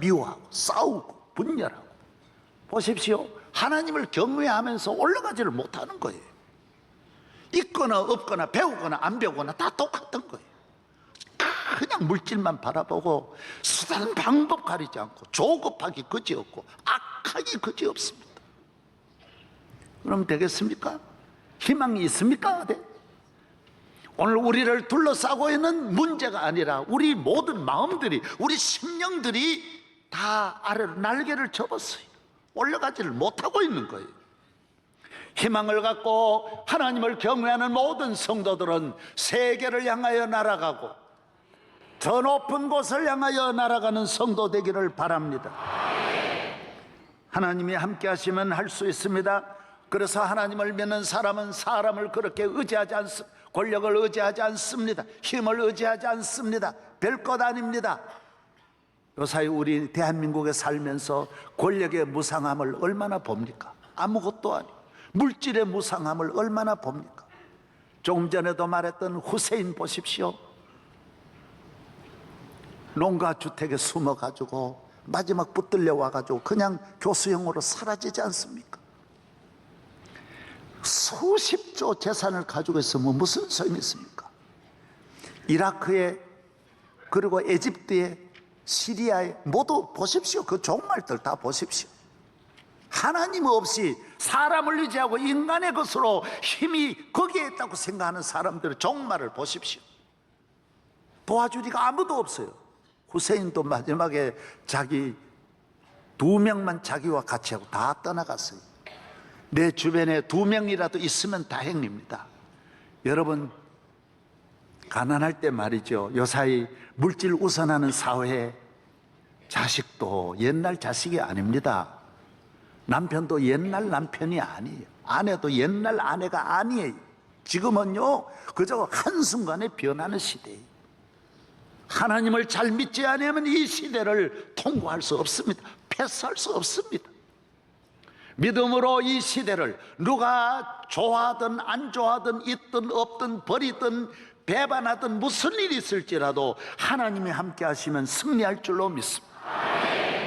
Speaker 4: 미워하고 싸우고 분열하고. 보십시오. 하나님을 경외하면서 올라가지를 못하는 거예요. 있거나 없거나 배우거나 안 배우거나 다 똑같은 거예요. 그냥 물질만 바라보고 수단 방법 가리지 않고 조급하기 그지없고 악하기 그지없습니다. 그럼 되겠습니까? 희망이 있습니까? 네. 오늘 우리를 둘러싸고 있는 문제가 아니라 우리 모든 마음들이, 우리 심령들이 다 아래로 날개를 접었어요. 올라가지를 못하고 있는 거예요. 희망을 갖고 하나님을 경외하는 모든 성도들은 세계를 향하여 날아가고 더 높은 곳을 향하여 날아가는 성도 되기를 바랍니다. 하나님이 함께 하시면 할 수 있습니다. 그래서 하나님을 믿는 사람은 사람을 그렇게 의지하지 않습니다. 권력을 의지하지 않습니다. 힘을 의지하지 않습니다. 별것 아닙니다. 요사이 우리 대한민국에 살면서 권력의 무상함을 얼마나 봅니까? 아무것도 아니고 물질의 무상함을 얼마나 봅니까? 조금 전에도 말했던 후세인 보십시오. 농가주택에 숨어가지고 마지막 붙들려 와가지고 그냥 교수형으로 사라지지 않습니까? 수십조 재산을 가지고 있으면 무슨 소용이 있습니까? 이라크에, 그리고 에집트에, 시리아에 모두 보십시오. 그 종말들 다 보십시오. 하나님 없이 사람을 의지하고 인간의 것으로 힘이 거기에 있다고 생각하는 사람들의 종말을 보십시오. 도와주리가 아무도 없어요. 후세인도 마지막에 자기 2명만 자기와 같이 하고 다 떠나갔어요. 내 주변에 2명이라도 있으면 다행입니다. 여러분, 가난할 때 말이죠, 요사이 물질 우선하는 사회에 자식도 옛날 자식이 아닙니다. 남편도 옛날 남편이 아니에요. 아내도 옛날 아내가 아니에요. 지금은요 그저 한순간에 변하는 시대예요. 하나님을 잘 믿지 않으면 이 시대를 통과할 수 없습니다. 패스할 수 없습니다. 믿음으로 이 시대를 누가 좋아하든 안 좋아하든 있든 없든 버리든 배반하든 무슨 일이 있을지라도 하나님이 함께 하시면 승리할 줄로 믿습니다.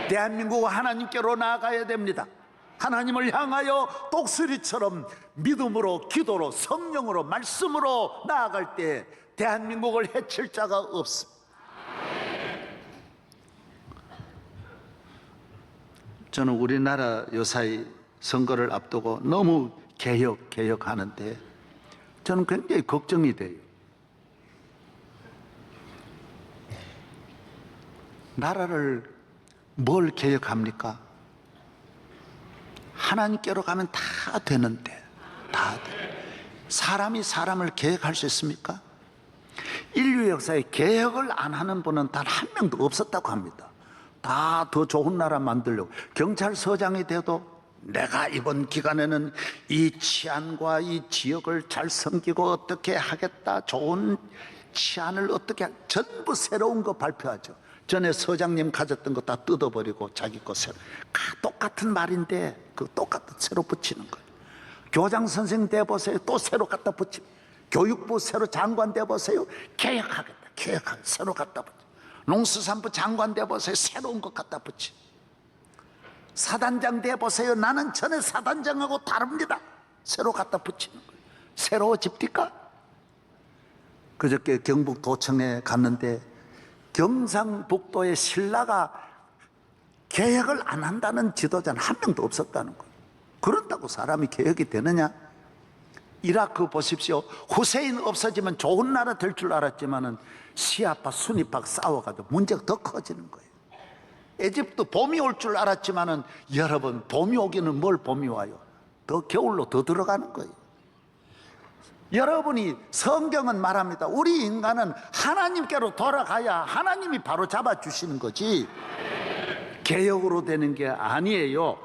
Speaker 4: 대한민국은 하나님께로 나아가야 됩니다. 하나님을 향하여 독수리처럼 믿음으로, 기도로, 성령으로, 말씀으로 나아갈 때 대한민국을 해칠 자가 없습니다. 저는 우리나라 요사이 선거를 앞두고 너무 개혁하는데 저는 굉장히 걱정이 돼요. 나라를 뭘 개혁합니까? 하나님께로 가면 다 되는데, 다 돼. 사람이 사람을 개혁할 수 있습니까? 인류 역사에 개혁을 안 하는 분은 단 한 명도 없었다고 합니다. 다 더 좋은 나라 만들려고. 경찰서장이 돼도 내가 이번 기간에는 이 치안과 이 지역을 잘 섬기고 어떻게 하겠다, 좋은 치안을 어떻게 전부 새로운 거 발표하죠. 전에 서장님 가졌던 거 다 뜯어버리고 자기 거 새로. 똑같은 말인데 그 똑같은 새로 붙이는 거예요. 교장 선생님 돼보세요. 또 새로 갖다 붙이고. 교육부 새로 장관 돼보세요. 개혁하겠다. 새로 갖다 붙이고. 농수산부 장관 돼보세요. 새로운 거 갖다 붙이고. 사단장 돼보세요. 나는 전에 사단장하고 다릅니다. 새로 갖다 붙이는 거예요. 새로워집니까? 그저께 경북도청에 갔는데 경상북도의 신라가 개혁을 안 한다는 지도자는 한 명도 없었다는 거예요. 그런다고 사람이 개혁이 되느냐? 이라크 보십시오. 후세인 없어지면 좋은 나라 될 줄 알았지만은 시아파 순위파 싸워가지고 문제가 더 커지는 거예요. 에집트 봄이 올 줄 알았지만은 여러분, 봄이 오기는 뭘 봄이 와요? 더 겨울로 더 들어가는 거예요. 여러분이, 성경은 말합니다. 우리 인간은 하나님께로 돌아가야 하나님이 바로 잡아주시는 거지 개혁으로 되는 게 아니에요.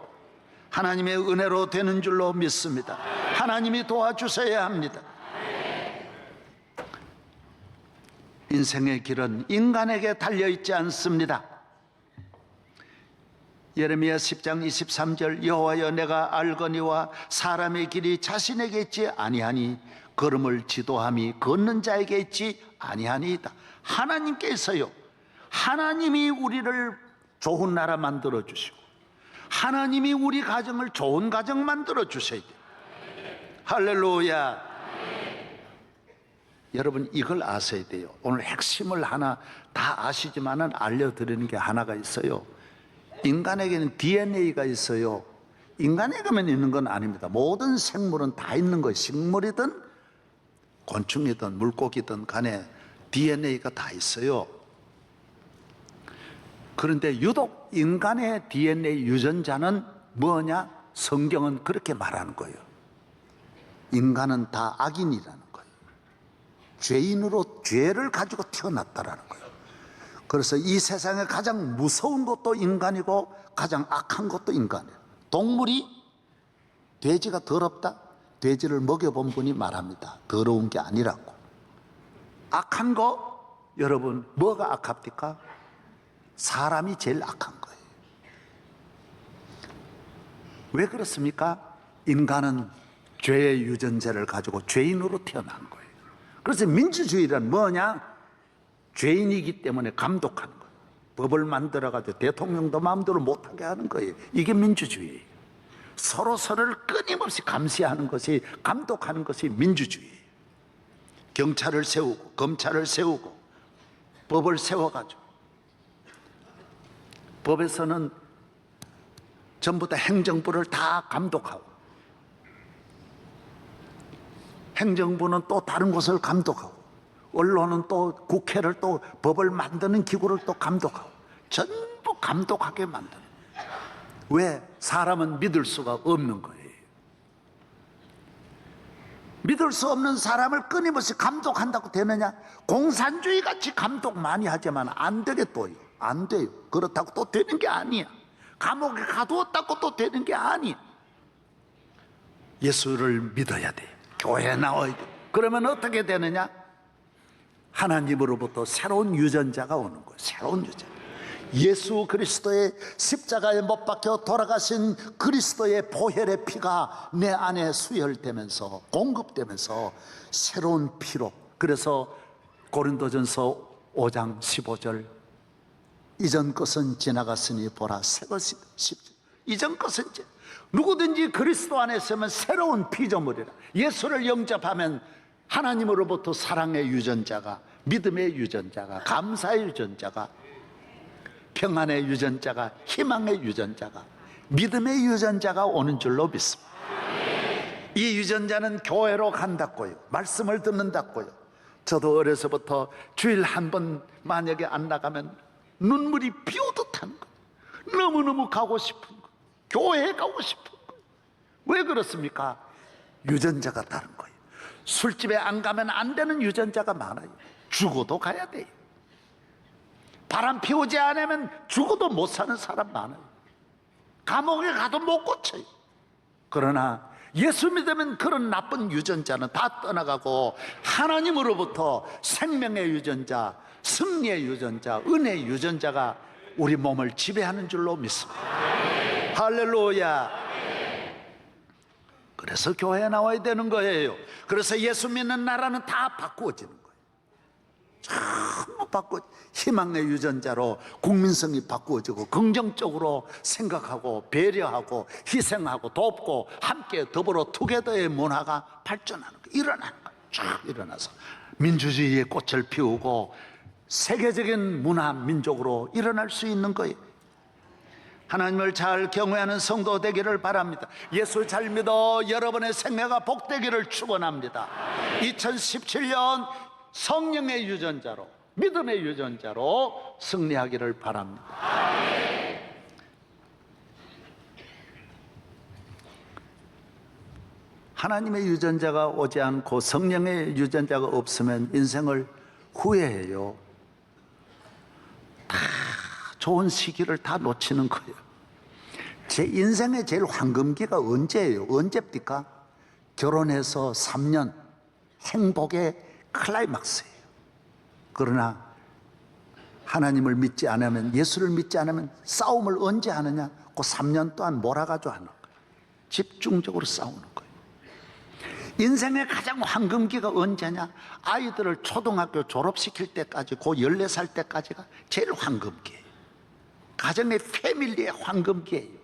Speaker 4: 하나님의 은혜로 되는 줄로 믿습니다. 하나님이 도와주셔야 합니다. 인생의 길은 인간에게 달려있지 않습니다. 예레미야 10장 23절, 여호와여 내가 알거니와 사람의 길이 자신에게 있지 아니하니 걸음을 지도함이 걷는 자에게 있지 아니하니이다. 하나님께서요, 하나님이 우리를 좋은 나라 만들어 주시고 하나님이 우리 가정을 좋은 가정 만들어 주셔야 돼요. 할렐루야. 여러분, 이걸 아셔야 돼요. 오늘 핵심을 하나 다 아시지만은 알려드리는 게 하나가 있어요. 인간에게는 DNA가 있어요. 인간에게만 있는 건 아닙니다. 모든 생물은 다 있는 거예요. 식물이든 곤충이든 물고기든 간에 DNA가 다 있어요. 그런데 유독 인간의 DNA 유전자는 뭐냐? 성경은 그렇게 말하는 거예요. 인간은 다 악인이라는 거예요. 죄인으로 죄를 가지고 태어났다라는 거예요. 그래서 이 세상에 가장 무서운 것도 인간이고 가장 악한 것도 인간이에요. 동물이, 돼지가 더럽다? 돼지를 먹여본 분이 말합니다. 더러운 게 아니라고. 악한 거, 여러분, 뭐가 악합니까? 사람이 제일 악한 거예요. 왜 그렇습니까? 인간은 죄의 유전자를 가지고 죄인으로 태어난 거예요. 그래서 민주주의란 뭐냐? 죄인이기 때문에 감독하는 거예요. 법을 만들어가지고 대통령도 마음대로 못하게 하는 거예요. 이게 민주주의예요. 서로서로를 끊임없이 감시하는 것이, 감독하는 것이 민주주의예요. 경찰을 세우고 검찰을 세우고 법을 세워가지고, 법에서는 전부 다 행정부를 다 감독하고, 행정부는 또 다른 곳을 감독하고, 언론은 또 국회를, 또 법을 만드는 기구를 또 감독하고, 전부 감독하게 만드는. 왜? 사람은 믿을 수가 없는 거예요. 믿을 수 없는 사람을 끊임없이 감독한다고 되느냐? 공산주의 같이 감독 많이 하지만 안 되겠어요. 안 돼요. 그렇다고 또 되는 게 아니야. 감옥에 가두었다고 또 되는 게 아니야. 예수를 믿어야 돼요. 교회에 나와야 돼요. 그러면 어떻게 되느냐? 하나님으로부터 새로운 유전자가 오는 거예요. 새로운 유전자. 예수 그리스도의 십자가에 못 박혀 돌아가신 그리스도의 보혈의 피가 내 안에 수혈되면서, 공급되면서 새로운 피로. 그래서 고린도전서 5장 15절, 이전 것은 지나갔으니 보라 새 것이 십자. 이전 것은 누구든지 그리스도 안에 있으면 새로운 피조물이라. 예수를 영접하면 하나님으로부터 사랑의 유전자가, 믿음의 유전자가, 감사의 유전자가, 평안의 유전자가, 희망의 유전자가, 믿음의 유전자가 오는 줄로 믿습니다. 이 유전자는 교회로 간다고요. 말씀을 듣는다고요. 저도 어려서부터 주일 한 번 만약에 안 나가면 눈물이 비오듯 하는 거예요. 너무너무 가고 싶은 거예요. 교회에 가고 싶은 거예요. 왜 그렇습니까? 유전자가 다른 거예요. 술집에 안 가면 안 되는 유전자가 많아요. 죽어도 가야 돼요. 바람 피우지 않으면 죽어도 못 사는 사람 많아요. 감옥에 가도 못 고쳐요. 그러나 예수 믿으면 그런 나쁜 유전자는 다 떠나가고 하나님으로부터 생명의 유전자, 승리의 유전자, 은혜의 유전자가 우리 몸을 지배하는 줄로 믿습니다. 할렐루야. 그래서 교회에 나와야 되는 거예요. 그래서 예수 믿는 나라는 다 바꾸어지는 거예요. 전부 바꿔, 희망의 유전자로 국민성이 바꾸어지고, 긍정적으로 생각하고 배려하고 희생하고 돕고 함께 더불어 투게더의 문화가 발전하는 거예요. 일어나는 거예요. 쫙 일어나서 민주주의의 꽃을 피우고 세계적인 문화 민족으로 일어날 수 있는 거예요. 하나님을 잘 경외하는 성도 되기를 바랍니다. 예수 잘 믿어 여러분의 생애가 복되기를 축원합니다. 2017년 성령의 유전자로, 믿음의 유전자로 승리하기를 바랍니다. 하나님의 유전자가 오지 않고 성령의 유전자가 없으면 인생을 후회해요. 다 좋은 시기를 다 놓치는 거예요. 제 인생의 제일 황금기가 언제예요? 언제입니까? 결혼해서 3년 행복의 클라이막스예요. 그러나 하나님을 믿지 않으면, 예수를 믿지 않으면 싸움을 언제 하느냐? 그 3년 동안 몰아가지고 하는 거예요. 집중적으로 싸우는 거예요. 인생의 가장 황금기가 언제냐? 아이들을 초등학교 졸업시킬 때까지, 그 14살 때까지가 제일 황금기예요. 가정의 패밀리의 황금기예요.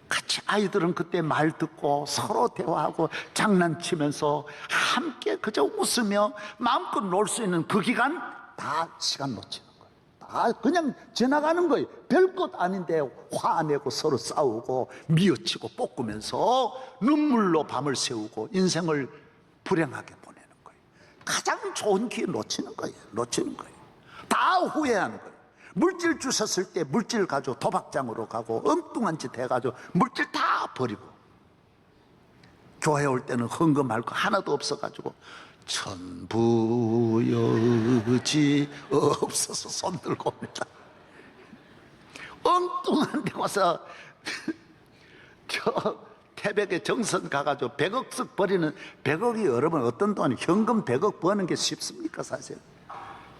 Speaker 4: 같이 아이들은 그때 말 듣고 서로 대화하고 장난치면서 함께 그저 웃으며 마음껏 놀 수 있는 그 기간 다 시간 놓치는 거예요. 다 그냥 지나가는 거예요. 별것 아닌데 화내고 서로 싸우고 미어치고 볶으면서 눈물로 밤을 새우고 인생을 불행하게 보내는 거예요. 가장 좋은 기회 놓치는 거예요. 놓치는 거예요. 다 후회하는 거예요. 물질 주셨을 때 물질 가지고 도박장으로 가고 엉뚱한 짓 해가지고 물질 다 버리고, 교회 올 때는 헌금할 거 하나도 없어가지고 천부여지 없어서 손 들고 옵니다. 엉뚱한 데 와서 저 태백에 정선 가가지고 100억씩 버리는, 100억이 여러분 어떤 돈, 현금 100억 버는 게 쉽습니까?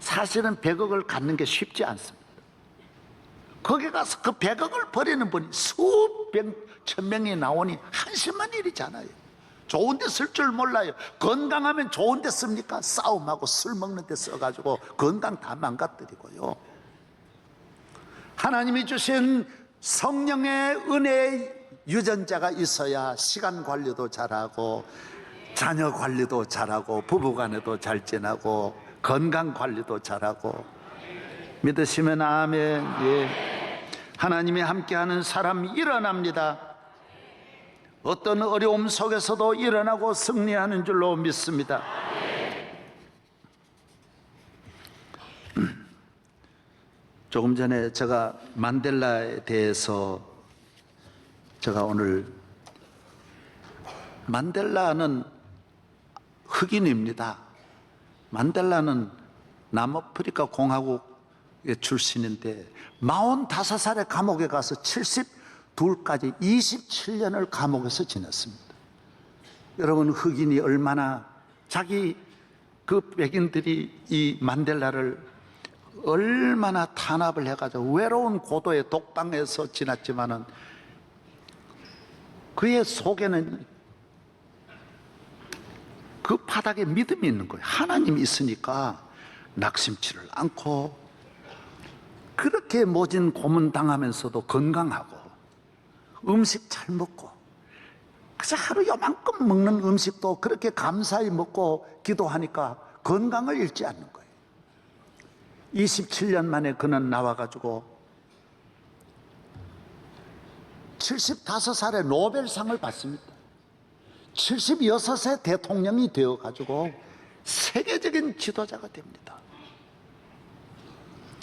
Speaker 4: 사실은 100억을 갖는 게 쉽지 않습니다. 거기 가서 그 100억을 버리는 분이 수백 천명이 나오니 한심한 일이잖아요. 좋은 데 쓸 줄 몰라요. 건강하면 좋은 데 씁니까? 싸움하고 술 먹는 데 써가지고 건강 다 망가뜨리고요. 하나님이 주신 성령의 은혜의 유전자가 있어야 시간 관리도 잘하고 자녀 관리도 잘하고 부부간에도 잘 지나고 건강 관리도 잘하고. 믿으시면 아멘. 예. 하나님이 함께하는 사람이 일어납니다. 어떤 어려움 속에서도 일어나고 승리하는 줄로 믿습니다. 조금 전에 제가 만델라에 대해서 제가 오늘, 만델라는 흑인입니다. 만델라는 남아프리카 공화국의 출신인데 45살에 감옥에 가서 72까지 27년을 감옥에서 지냈습니다. 여러분, 흑인이 얼마나, 자기 그 백인들이 이 만델라를 얼마나 탄압을 해가지고 외로운 고도의 독방에서 지났지만은 그의 속에는 그 바닥에 믿음이 있는 거예요. 하나님이 있으니까 낙심치를 않고 그렇게 모진 고문 당하면서도 건강하고 음식 잘 먹고, 그저 하루 요만큼 먹는 음식도 그렇게 감사히 먹고 기도하니까 건강을 잃지 않는 거예요. 27년 만에 그는 나와가지고 75살에 노벨상을 받습니다. 76세 대통령이 되어가지고 세계적인 지도자가 됩니다.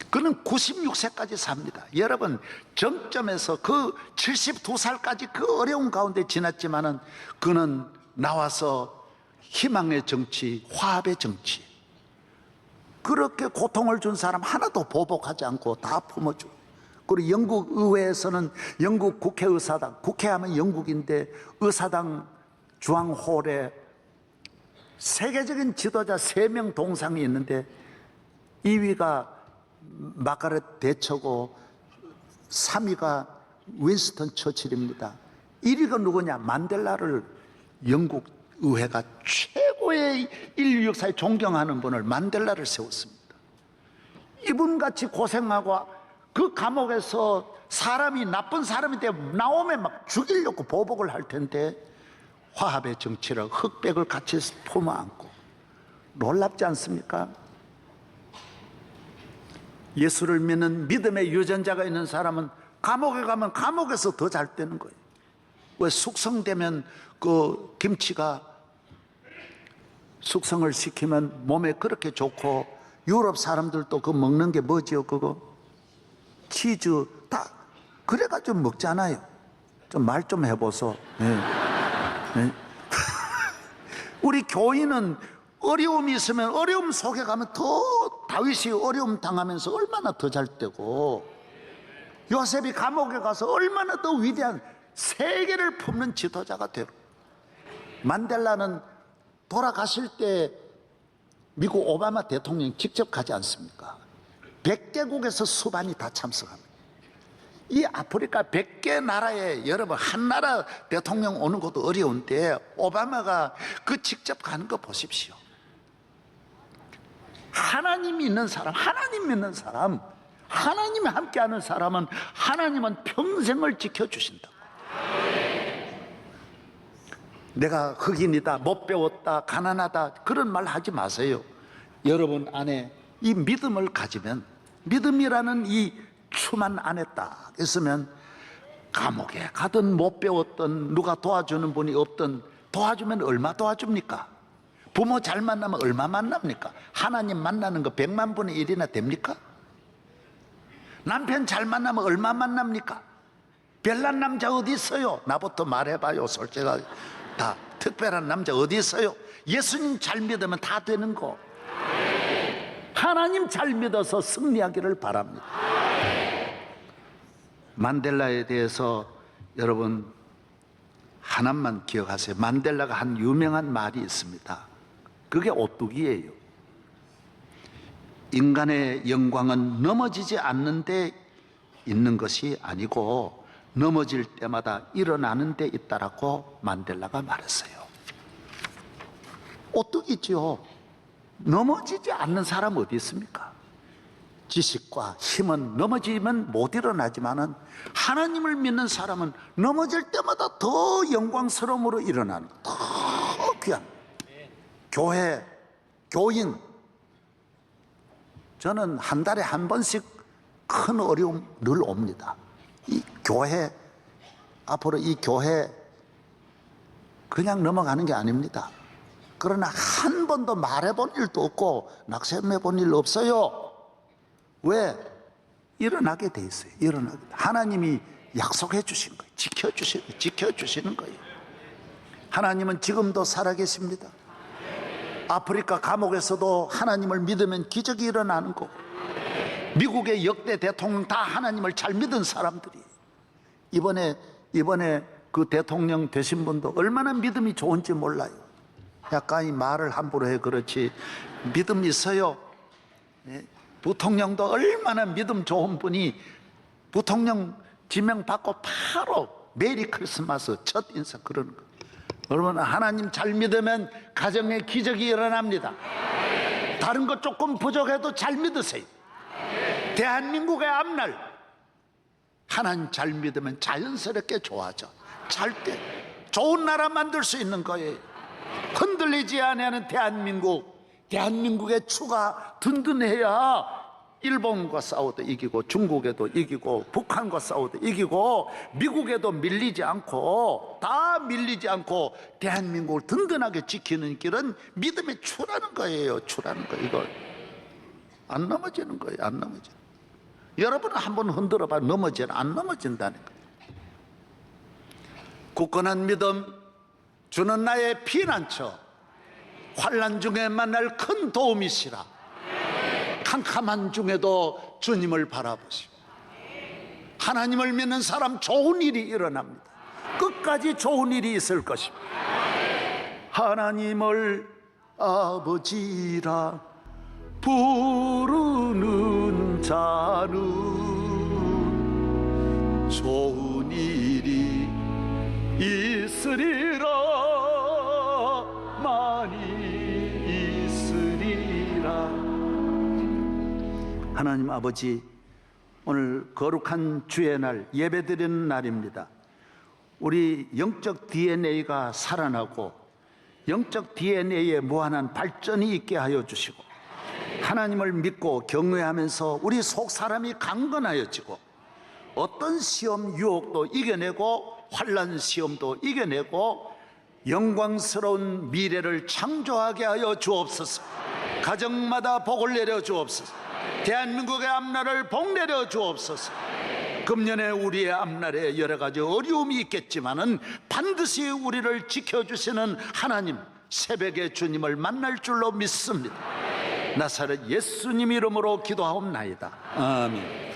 Speaker 4: 그는 96세까지 삽니다. 여러분, 정점에서 그 72살까지 그 어려운 가운데 지났지만은 그는 나와서 희망의 정치, 화합의 정치, 그렇게 고통을 준 사람 하나도 보복하지 않고 다 품어주고, 그리고 영국 의회에서는 영국 국회의사당, 국회하면 영국인데 의사당 주황홀에 세계적인 지도자 3명 동상이 있는데 2위가 마가렛 대처고 3위가 윈스턴 처칠입니다. 1위가 누구냐? 만델라를 영국 의회가 최고의 인류 역사에 존경하는 분을, 만델라를 세웠습니다. 이분같이 고생하고 그 감옥에서 사람이, 나쁜 사람인데 나오면 막 죽이려고 보복을 할 텐데 화합의 정치를, 흑백을 같이 품어 안고, 놀랍지 않습니까? 예수를 믿는 믿음의 유전자가 있는 사람은 감옥에 가면 감옥에서 더 잘 되는 거예요. 왜 숙성되면 그 김치가 숙성을 시키면 몸에 그렇게 좋고, 유럽 사람들도 그 먹는 게 뭐지요? 그거 치즈 다 그래가지고 먹잖아요. 좀 말 좀 해보소. 네. 네. 우리 교인은 어려움이 있으면 어려움 속에 가면 더 다윗이 어려움 당하면서 얼마나 더 잘 되고, 요셉이 감옥에 가서 얼마나 더 위대한 세계를 품는 지도자가 되고, 만델라는 돌아가실 때 미국 오바마 대통령이 직접 가지 않습니까? 100개국에서 수반이 다 참석합니다. 이 아프리카 100개 나라에 여러분 한 나라 대통령 오는 것도 어려운데 오바마가 그 직접 가는 거 보십시오. 하나님이 있는 사람, 하나님 믿는 사람, 하나님이 함께하는 사람은 하나님은 평생을 지켜주신다. 내가 흑인이다, 못 배웠다, 가난하다 그런 말 하지 마세요. 여러분 안에 이 믿음을 가지면, 믿음이라는 이 추만 안에 딱 있으면 감옥에 가든 못 배웠던 누가 도와주는 분이 없든 도와주면 얼마 도와줍니까? 부모 잘 만나면 얼마 만납니까? 하나님 만나는 거 100만 분의 1이나 됩니까? 남편 잘 만나면 얼마 만납니까? 별난 남자 어디 있어요? 나부터 말해봐요. 솔직하게 다 특별한 남자 어디 있어요? 예수님 잘 믿으면 다 되는 거. 하나님 잘 믿어서 승리하기를 바랍니다. 만델라에 대해서 여러분 하나만 기억하세요. 만델라가 한 유명한 말이 있습니다. 그게 오뚜기예요. 인간의 영광은 넘어지지 않는 데 있는 것이 아니고 넘어질 때마다 일어나는 데 있다라고 만델라가 말했어요. 오뚜기죠. 넘어지지 않는 사람 어디 있습니까? 지식과 힘은 넘어지면 못 일어나지만은 하나님을 믿는 사람은 넘어질 때마다 더 영광스러움으로 일어나는, 더 귀한 교회, 교인. 저는 한 달에 한 번씩 큰 어려움 늘 옵니다. 이 교회, 앞으로 이 교회 그냥 넘어가는 게 아닙니다. 그러나 한 번도 말해본 일도 없고 낙심해본 일 없어요. 왜? 일어나게 돼 있어요. 일어나게. 하나님이 약속해 주신 거예요. 지켜주시는 거예요. 하나님은 지금도 살아계십니다. 아프리카 감옥에서도 하나님을 믿으면 기적이 일어나는 거고, 미국의 역대 대통령 다 하나님을 잘 믿은 사람들이, 이번에 그 대통령 되신 분도 얼마나 믿음이 좋은지 몰라요. 약간 이 말을 함부로 해 그렇지 믿음 있어요. 부통령도 얼마나 믿음 좋은 분이 부통령 지명 받고 바로 메리 크리스마스 첫 인사 그러는 거. 여러분 하나님 잘 믿으면 가정에 기적이 일어납니다. 다른 거 조금 부족해도 잘 믿으세요. 대한민국의 앞날 하나님 잘 믿으면 자연스럽게 좋아져. 잘 때 좋은 나라 만들 수 있는 거예요. 흔들리지 않는 대한민국의 추가 든든해야 일본과 싸워도 이기고 중국에도 이기고 북한과 싸워도 이기고 미국에도 밀리지 않고 다 밀리지 않고 대한민국을 든든하게 지키는 길은 믿음의 추라는 거예요. 추라는 거. 이거 안 넘어지는 거예요. 안 넘어져. 여러분은 한번 흔들어 봐. 넘어지는 안 넘어진다는 거예요. 굳건한 믿음, 주는 나의 피난처, 환난 중에 만날 큰 도움이시라. 캄캄한 중에도 주님을 바라보시고 하나님을 믿는 사람 좋은 일이 일어납니다. 끝까지 좋은 일이 있을 것입니다. 하나님을 아버지라 부르는 자는 좋은 일이 있으리라. 많이 있으리라. 하나님 아버지, 오늘 거룩한 주의 날, 예배드리는 날입니다. 우리 영적 DNA가 살아나고 영적 DNA에 무한한 발전이 있게 하여 주시고 하나님을 믿고 경외하면서 우리 속 사람이 강건하여지고 어떤 시험 유혹도 이겨내고 환난 시험도 이겨내고 영광스러운 미래를 창조하게 하여 주옵소서. 가정마다 복을 내려 주옵소서. 대한민국의 앞날을 복 내려 주옵소서. 금년에 우리의 앞날에 여러 가지 어려움이 있겠지만은 반드시 우리를 지켜주시는 하나님, 새벽에 주님을 만날 줄로 믿습니다. 나사렛 예수님 이름으로 기도하옵나이다. 아멘.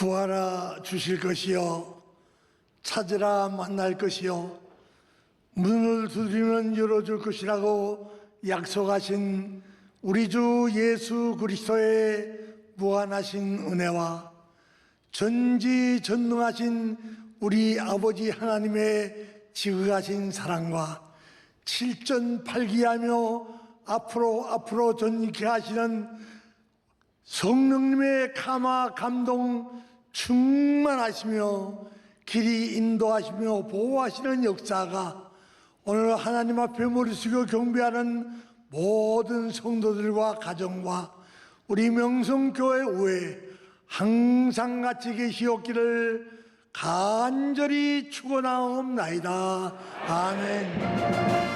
Speaker 5: 구하라 주실 것이요 찾으라 만날 것이요 문을 두드리면 열어줄 것이라고 약속하신 우리 주 예수 그리스도의 무한하신 은혜와 전지전능하신 우리 아버지 하나님의 지극하신 사랑과 칠전팔기하며 앞으로 전케 하시는 성령님의 감화 감동 충만하시며 길이 인도하시며 보호하시는 역사가 오늘 하나님 앞에 머리 숙여 경배하는 모든 성도들과 가정과 우리 명성교회 후에 항상 같이 계시옵기를 간절히 축원하옵나이다. 아멘.